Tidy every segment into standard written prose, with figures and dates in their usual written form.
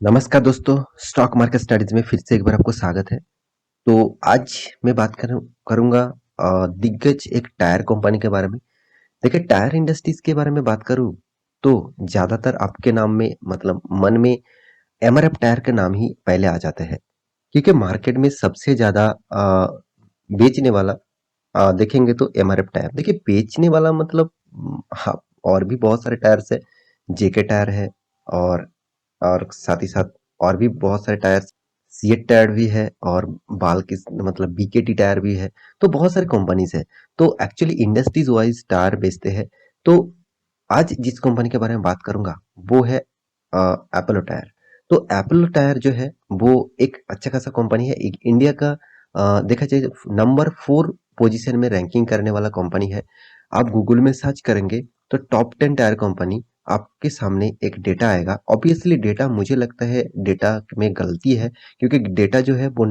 नमस्कार दोस्तों, stock market studies में फिर से एक बार आपको स्वागत है। तो आज मैं बात करूंगा दिग्गज एक टायर कंपनी के बारे में। देखिए, टायर इंडस्ट्रीज के बारे में बात करूं तो ज्यादातर आपके नाम में मतलब मन में एमआरएफ टायर का नाम ही पहले आ जाता है, क्योंकि मार्केट में सबसे ज्यादा बेचने वाला देखेंगे तो एमआरएफ टायर। देखिए, बेचने वाला मतलब हाँ, और भी बहुत सारे टायर्स है। जेके टायर है और साथ ही साथ और भी बहुत सारे टायर्स, सीएट टायर भी है और बाल किस मतलब बीकेटी टायर भी है। तो बहुत सारे कंपनीज है। तो एक्चुअली इंडस्ट्रीज वाइज टायर बेचते हैं। तो आज जिस कंपनी के बारे में बात करूंगा वो है एपोलो टायर। तो एपोलो टायर जो है वो एक अच्छा खासा कंपनी है, एक इंडिया का देखा जाए नंबर 4 पोजीशन में रैंकिंग करने वाला कंपनी है। आप गूगल में सर्च करेंगे तो टॉप 10 टायर कंपनी आपके सामने एक डेटा आएगा। ऑब्वियसली डेटा मुझे लगता है डेटा में गलती है, क्योंकि डेटा जो है वो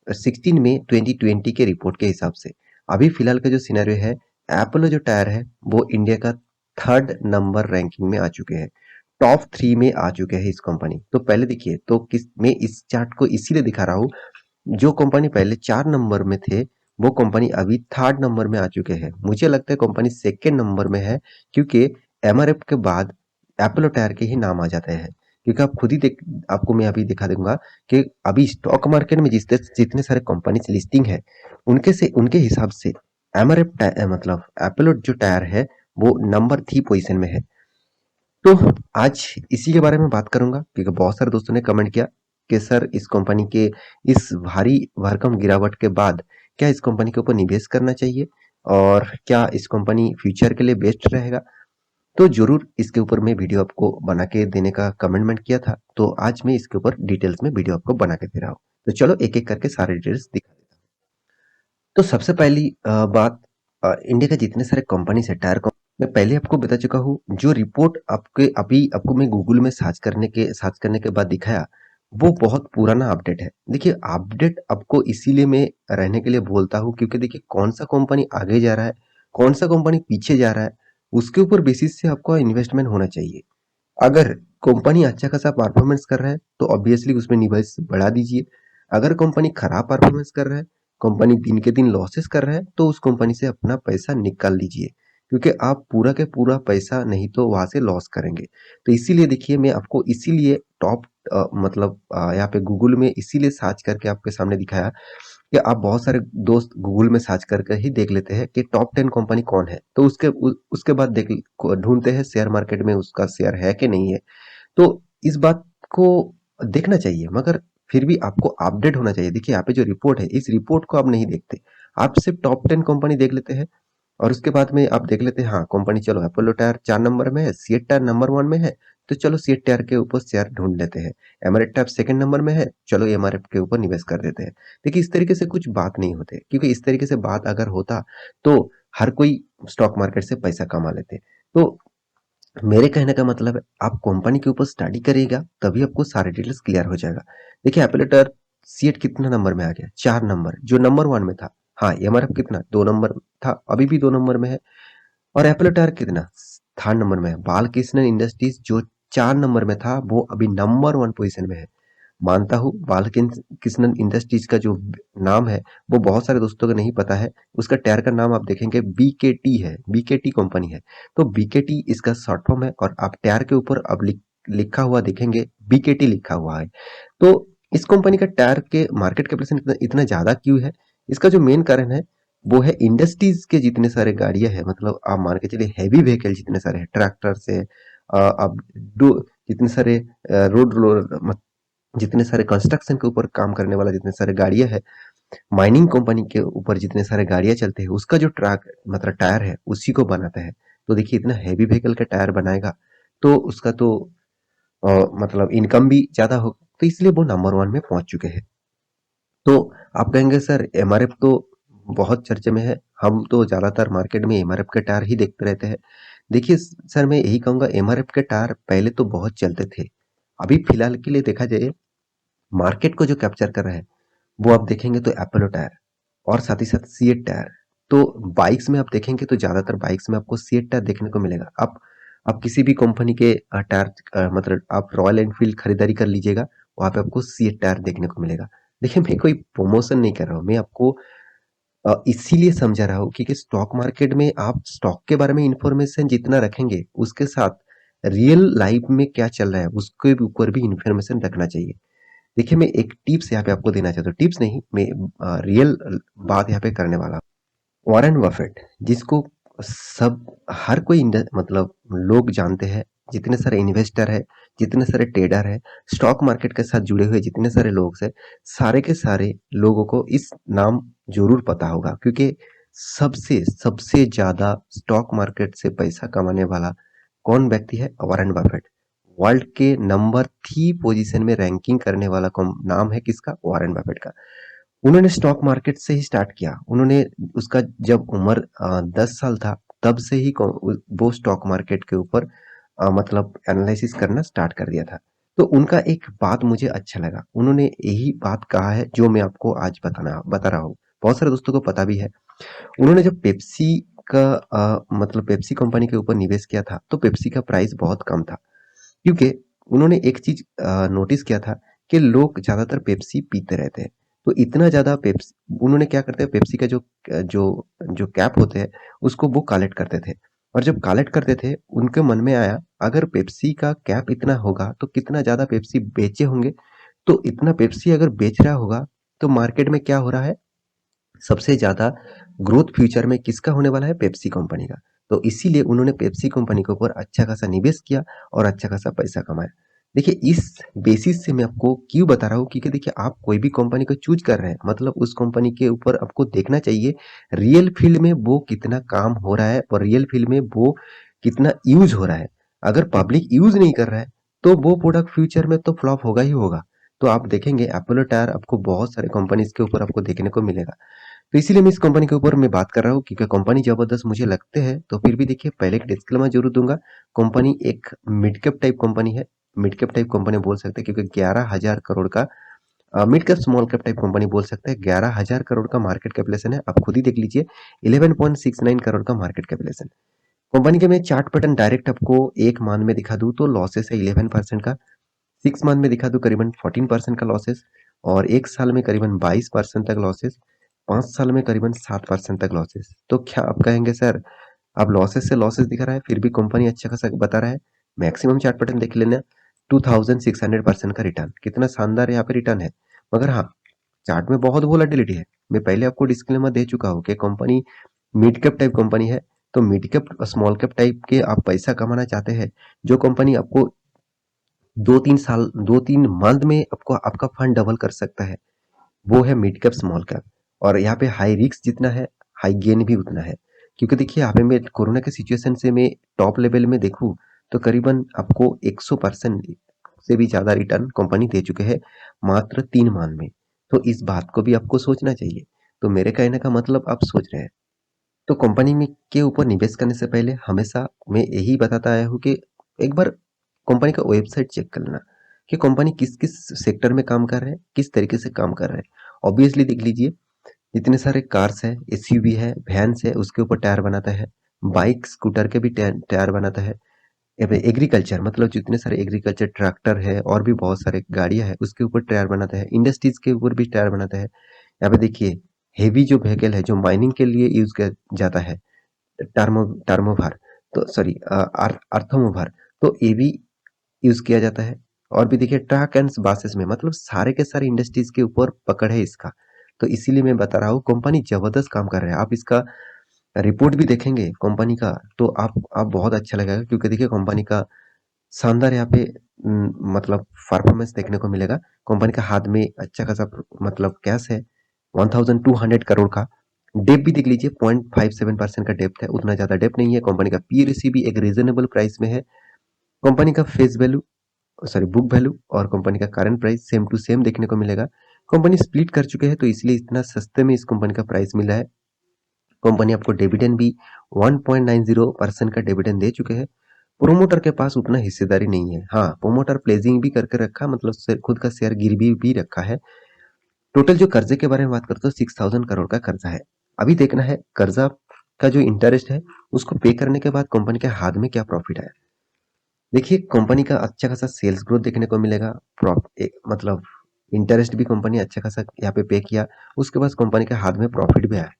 16 में 2020 के रिपोर्ट के हिसाब से। अभी फिलहाल का जो सिनेरियो है, एपोलो जो टायर है वो इंडिया का 3rd नंबर रैंकिंग में आ चुके हैं, टॉप 3 में आ चुके हैं इस कंपनी। तो पहले देखिए, तो किस मैं इस चार्ट को इसीलिए दिखा रहा हूँ, जो कंपनी पहले 4 नंबर में थे वो कंपनी अभी 3rd नंबर में आ चुके हैं। मुझे लगता है कंपनी 2nd नंबर में है, क्योंकि एमआरएफ के बाद एपोलो टायर के ही नाम आ जाते हैं। क्योंकि आप खुद ही देख, आपको मैं अभी दिखा दूंगा कि अभी स्टॉक मार्केट में जितने सारे कंपनी लिस्टिंग है, उनके हिसाब से एमआरएफ मतलब एपोलो जो टायर है वो नंबर 3 पोजीशन में है। तो आज इसी के बारे में बात करूंगा, क्योंकि बहुत सारे दोस्तों ने कमेंट किया कि सर, इस कंपनी के इस भारी भरकम गिरावट के बाद क्या इस कंपनी के ऊपर निवेश करना चाहिए और क्या इस कंपनी फ्यूचर के लिए बेस्ट रहेगा। तो जरूर इसके ऊपर मैं वीडियो आपको बना के देने का कमिटमेंट किया था। तो आज मैं इसके ऊपर डिटेल्स में वीडियो आपको बना के दे रहा हूँ। तो चलो एक एक करके सारे डिटेल्स दिखा देता हूँ। तो सबसे पहली बात, इंडिया के जितने सारे कंपनीज है टायर कंपनी, मैं पहले आपको बता चुका हूँ। जो रिपोर्ट आपके अभी आपको मैं गूगल में सर्च करने के बाद दिखाया, वो बहुत पुराना अपडेट है। देखिए, अपडेट आपको इसीलिए मैं रहने के लिए बोलता हूँ, क्योंकि देखिए कौन सा कंपनी आगे जा रहा है, कौन सा कंपनी पीछे जा रहा है, उसके ऊपर बेसिस से आपको इन्वेस्टमेंट होना चाहिए। अगर कंपनी अच्छा खासा परफॉर्मेंस कर रहा है तो ऑब्वियसली उसमें निवेश बढ़ा दीजिए। अगर कंपनी खराब परफॉर्मेंस कर रहा है, कंपनी दिन के दिन लॉसेस कर रहा है, तो उस कंपनी से अपना पैसा निकाल लीजिए, क्योंकि आप पूरा के पूरा पैसा नहीं तो वहां से लॉस करेंगे। तो इसीलिए देखिए, मैं आपको इसीलिए टॉप मतलब यहाँ पे गूगल में इसीलिए सर्च करके आपके सामने दिखाया कि आप बहुत सारे दोस्त गूगल में सर्च करके ही देख लेते हैं कि टॉप 10 कंपनी कौन है, तो उसके बाद देख ढूंढते हैं शेयर मार्केट में उसका शेयर है कि नहीं है। तो इस बात को देखना चाहिए, मगर फिर भी आपको अपडेट होना चाहिए। देखिए, यहाँ पे जो रिपोर्ट है, इस रिपोर्ट को आप नहीं देखते, आप सिर्फ टॉप 10 कंपनी देख लेते हैं। और उसके बाद में आप देख लेते हैं, हाँ कंपनी, चलो अपोलो टायर 4 नंबर में है, सीएट टायर नंबर 1 में है, तो चलो सीएट टायर के ऊपर शेयर ढूंढ लेते हैं। एमआरएफ टायर 2nd नंबर में है, चलो एमआरएफ के ऊपर निवेश कर देते हैं। देखिए, इस तरीके से कुछ बात नहीं होते, क्योंकि इस तरीके से बात अगर होता तो हर कोई स्टॉक मार्केट से पैसा कमा लेते। तो मेरे कहने का मतलब है, आप कंपनी के ऊपर स्टडी करिएगा तभी आपको सारे डिटेल्स क्लियर हो जाएगा। देखिए, एपिलेटर सीएट कितना नंबर में आ गया, 4 नंबर, जो नंबर 1 में था। हाँ, एमआरएफ कितना 2 नंबर था, अभी भी 2 नंबर में है। और एपिलेटर कितना 3rd नंबर में है। बालकृष्ण इंडस्ट्रीज जो 4 नंबर में था वो अभी नंबर 1 पोजीशन में है। मानता हूँ, बालकृष्णन इंडस्ट्रीज का जो नाम है वो बहुत सारे दोस्तों को नहीं पता है। उसका टायर का नाम आप देखेंगे बीकेटी है, बीकेटी कंपनी है। तो बीकेटी इसका शॉर्ट फॉर्म है, और आप टायर के ऊपर अब लिखा हुआ देखेंगे, बीकेटी लिखा हुआ है। तो इस कंपनी का टायर के मार्केट कैपिटलाइजेशन इतना ज्यादा क्यों है? इसका जो मेन कारण है वो है इंडस्ट्रीज के जितने सारे गाड़ियां हैं, मतलब आप मान के चलिए हैवी व्हीकल जितने सारे हैं, ट्रैक्टर से अब जितने सारे रोड जितने सारे कंस्ट्रक्शन के ऊपर काम करने वाला जितने सारे गाड़ियां हैं, माइनिंग कंपनी के ऊपर जितने सारे गाड़ियां चलते हैं, उसका जो ट्रक मतलब टायर है उसी को बनाता है। तो देखिए, इतना हैवी व्हीकल का टायर बनाएगा तो उसका तो अ, मतलब इनकम भी ज्यादा होगा। तो इसलिए वो नंबर 1 में पहुंच चुके हैं। तो आप कहेंगे सर, एमआरएफ तो बहुत चर्चे में है, हम तो ज्यादातर मार्केट में एमआरएफ के टायर ही देखते रहते हैं। देखिए सर, मैं यही कहूंगा, एमआरएफ के टायर पहले तो बहुत चलते थे। अभी फिलहाल के लिए देखा जाए, मार्केट को जो कैप्चर कर रहे हैं वो आप देखेंगे तो एपोलो टायर और साथ ही साथ सीएट टायर। तो बाइक्स में आप देखेंगे तो ज्यादातर बाइक्स में आपको सीएट टायर देखने को मिलेगा। आप आप किसी भी कंपनी के टायर मतलब आप रॉयल एनफील्ड खरीदारी कर लीजिएगा, वहाँ पे आपको सी टायर देखने को मिलेगा। देखिए मैं कोई प्रमोशन नहीं कर रहा हूँ, मैं आपको इसीलिए समझा रहा हूँ क्योंकि स्टॉक मार्केट में आप स्टॉक के बारे में इंफॉर्मेशन जितना रखेंगे, उसके साथ रियल लाइफ में क्या चल रहा है, उसके भी ऊपर भी इंफॉर्मेशन रखना चाहिए। देखिए मैं एक टिप्स यहाँ पे आपको देना चाहता हूँ, टिप्स नहीं, मैं रियल बात यहाँ पे करने वाला हूँ। वॉरेन बफेट, जिसको सब हर कोई मतलब लोग जानते हैं, जितने सारे इन्वेस्टर है, जितने सारे ट्रेडर है, स्टॉक मार्केट के साथ जुड़े हुए जितने सारे लोग हैं, सारे के सारे लोगों को इस नाम जरूर पता होगा, क्योंकि सबसे सबसे ज्यादा स्टॉक मार्केट से पैसा कमाने वाला कौन व्यक्ति है? Warren Buffett. वर्ल्ड के नंबर 3 पोजीशन में रैंकिंग करने वाला नाम है किसका? वॉरेन बफेट का। उन्होंने स्टॉक मार्केट से ही स्टार्ट किया। उन्होंने उसका जब उम्र 10 साल था, तब से ही वो स्टॉक मार्केट के ऊपर मतलब एनालिसिस करना स्टार्ट कर दिया था। तो उनका एक बात मुझे अच्छा लगा, उन्होंने यही बात कहा है जो मैं आपको आज बता रहा हूँ। बहुत सारे दोस्तों को पता भी है। उन्होंने जब पेप्सी का मतलब पेप्सी कंपनी के ऊपर निवेश किया था, तो पेप्सी का प्राइस बहुत कम था, क्योंकि उन्होंने एक चीज नोटिस किया था कि लोग ज्यादातर पेप्सी पीते रहते हैं। तो इतना ज्यादा पेप्सी उन्होंने क्या करते हैं, पेप्सी का जो जो जो कैप होते हैं, उसको वो कलेक्ट करते थे। और जब कलेक्ट करते थे, उनके मन में आया, अगर पेप्सी का कैप इतना होगा तो कितना ज्यादा पेप्सी बेचे होंगे। तो इतना पेप्सी अगर बेच रहा होगा, तो मार्केट में क्या हो रहा है, सबसे ज्यादा ग्रोथ फ्यूचर में किसका होने वाला है? पेप्सी कंपनी का। तो इसीलिए उन्होंने पेप्सी कंपनी के ऊपर अच्छा खासा निवेश किया और अच्छा खासा पैसा कमाया। देखिए इस बेसिस से मैं आपको क्यों बता रहा हूँ, क्योंकि देखिए आप कोई भी कंपनी को चूज कर रहे हैं, मतलब उस कंपनी के ऊपर आपको देखना चाहिए रियल फील्ड में वो कितना काम हो रहा है और रियल फील्ड में वो कितना यूज हो रहा है। अगर पब्लिक यूज नहीं कर रहा है, तो वो प्रोडक्ट फ्यूचर में तो फ्लॉप होगा ही होगा। तो आप देखेंगे एपोलो टायर आपको बहुत सारे कंपनीज के ऊपर आपको देखने को मिलेगा। तो इसीलिए मैं इस कंपनी के ऊपर मैं बात कर रहा हूँ, क्योंकि कंपनी जबरदस्त मुझे लगते हैं। तो फिर भी देखिए पहले एक डिस्क्लेमर जरूर दूंगा, कंपनी एक मिड कैप टाइप कंपनी है। मिड कैप टाइप कंपनी बोल सकते हैं, क्योंकि 11,000 करोड़ का mid cap small cap type company बोल सकते हैं। 11,000 करोड़ का मार्केट कैपिटलेशन है, आप खुद ही देख लीजिए। 11.69 करोड़ का मार्केट कैपिटलेशन। कंपनी के मैं चार्ट पैटर्न डायरेक्ट आपको एक मान में दिखा दूं तो लॉसेस है 11% का। 6 मंथ में दिखा दूं करीबन 14% का लॉसेस, और एक साल में करीबन 22% तक लॉसेस, 5 साल में करीबन 7% तक लॉसेस। तो क्या आप कहेंगे सर, अब लॉसेस से लॉसेस दिखा रहा है फिर भी कंपनी अच्छा खासा बता रहा है? मैक्सिमम चार्ट पैटर्न देख लेना, 2600% का रिटर्न, कितना शानदार यहाँ पे रिटर्न है। मगर हाँ, चार्ट में बहुत वोलेटिलिटी है। मैं पहले आपको डिस्क्लेमर दे चुका हूँ कि company mid cap type company है। तो mid cap small cap type के आप पैसा कमाना चाहते हैं, जो कंपनी आपको 2-3 साल 2-3 मंथ में आपको आपका फंड डबल कर सकता है, वो है मिड कैप स्मॉल कैप। और यहाँ पे हाई रिस्क जितना है, हाई गेन भी उतना है। क्योंकि देखिए यहाँ पे मैं कोरोना के सिचुएशन से मैं टॉप लेवल में देखूँ, तो करीबन आपको 100% से भी ज्यादा रिटर्न कंपनी दे चुके हैं मात्र 3 माह में। तो इस बात को भी आपको सोचना चाहिए। तो मेरे कहने का मतलब आप सोच रहे हैं। तो कंपनी में के ऊपर निवेश करने से पहले हमेशा मैं यही बताता आया हूँ कि एक बार कंपनी का वेबसाइट चेक कर लेना कि कंपनी किस किस सेक्टर में काम कर रहे हैं, किस तरीके से काम कर रहे हैं। ऑब्वियसली देख लीजिए, इतने सारे कार्स है, एसयूवी है, वैन्स है, उसके ऊपर टायर बनाता है। बाइक स्कूटर के भी टायर बनाता है। एग्रीकल्चर मतलब जितने सारे एग्रीकल्चर ट्रैक्टर है और भी बहुत सारे गाड़ियां है, उसके ऊपर टायर बनाता है। इंडस्ट्रीज के ऊपर भी टायर बनाता है। यहाँ पे देखिए हेवी जो व्हीकल है, जो माइनिंग के लिए यूज किया जाता है, टर्मोभार, तो सॉरी अर्थमोभार, तो ये भी यूज किया जाता है। और भी देखिए ट्रक एंड बसेस में, मतलब सारे के सारे इंडस्ट्रीज के ऊपर पकड़ है इसका। तो इसीलिए मैं बता रहा हूँ कंपनी जबरदस्त काम कर रहा है। आप इसका रिपोर्ट भी देखेंगे कंपनी का, तो आप बहुत अच्छा लगेगा, क्योंकि देखिए कंपनी का शानदार यहाँ पे मतलब परफॉर्मेंस देखने को मिलेगा। कंपनी का हाथ में अच्छा खासा मतलब कैश है, 1,200 करोड़ का। डेप भी देख लीजिए, 0.57% का डेप्थ है, उतना ज्यादा डेप नहीं है। कंपनी का पी भी एक रीजनेबल प्राइस में है। कंपनी का face value, sorry book value और कंपनी का current price same to same देखने को मिलेगा। कंपनी स्प्लिट कर चुके हैं, तो इसलिए इतना सस्ते में इस कंपनी का प्राइस मिला है। कंपनी आपको डिविडेंड भी 1.90% का डिविडेंड दे चुके हैं। प्रोमोटर के पास उतना हिस्सेदारी नहीं है। हाँ, प्रोमोटर प्लेजिंग भी करके रखा, मतलब खुद का शेयर गिरवी भी रखा है। टोटल जो कर्जे के बारे में बात करते हो, 6,000 करोड़ का कर्जा है। अभी देखना है कर्जा का जो इंटरेस्ट है, उसको पे करने के बाद कंपनी के हाथ में क्या प्रॉफिट है। देखिए कंपनी का अच्छा खासा सेल्स ग्रोथ देखने को मिलेगा। मतलब इंटरेस्ट भी कंपनी अच्छा खासा यहाँ पे किया। उसके बाद कंपनी के हाथ में प्रॉफिट भी आया।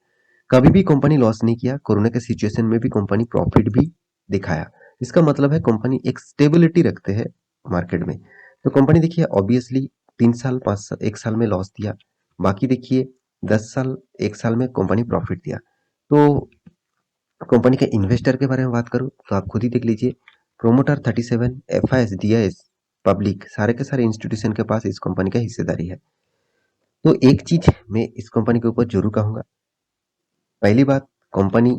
कभी भी कंपनी लॉस नहीं किया। कोरोना के सिचुएशन में भी कंपनी प्रॉफिट भी दिखाया। इसका मतलब है कंपनी एक स्टेबिलिटी रखते हैं मार्केट में। तो कंपनी देखिए ऑब्वियसली 3 साल 5 साल 1 साल में लॉस दिया। बाकी देखिए 10 साल 1 साल में कंपनी प्रॉफिट दिया। तो कंपनी के इन्वेस्टर के बारे में बात करूं तो आप खुद ही देख लीजिए। प्रोमोटर 37, एफआईएस, डीआईएस, पब्लिक सारे के सारे इंस्टीट्यूशन के पास इस कंपनी का हिस्सेदारी है। तो एक चीज मैं इस कंपनी के ऊपर जरूर कहूंगा। पहली बात, company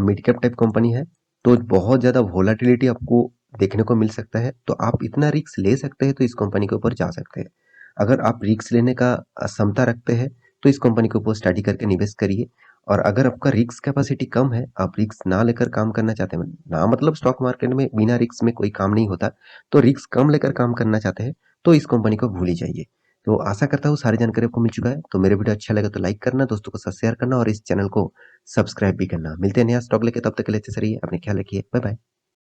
mid cap type company है, तो बहुत ज्यादा वोलाटिलिटी आपको देखने को मिल सकता है। तो आप इतना रिस्क ले सकते हैं तो इस कंपनी के ऊपर जा सकते हैं। अगर आप रिस्क लेने का क्षमता रखते हैं तो इस कंपनी के ऊपर स्टडी करके निवेश करिए। और अगर आपका रिस्क कैपेसिटी कम है, आप रिस्क ना लेकर काम करना चाहते हैं, ना मतलब स्टॉक मार्केट में बिना रिस्क में कोई काम नहीं होता, तो रिस्क कम लेकर काम करना चाहते हैं तो इस कंपनी को भूल ही जाइए। तो आशा करता हूँ सारी जानकारी आपको मिल चुका है। तो मेरे वीडियो अच्छा लगा तो लाइक करना, दोस्तों के साथ शेयर करना और इस चैनल को सब्सक्राइब भी करना। मिलते हैं नया स्टॉक लेके, तब तक के लिए अच्छे से रहिए, अपने ख्याल रखिए, बाय बाय।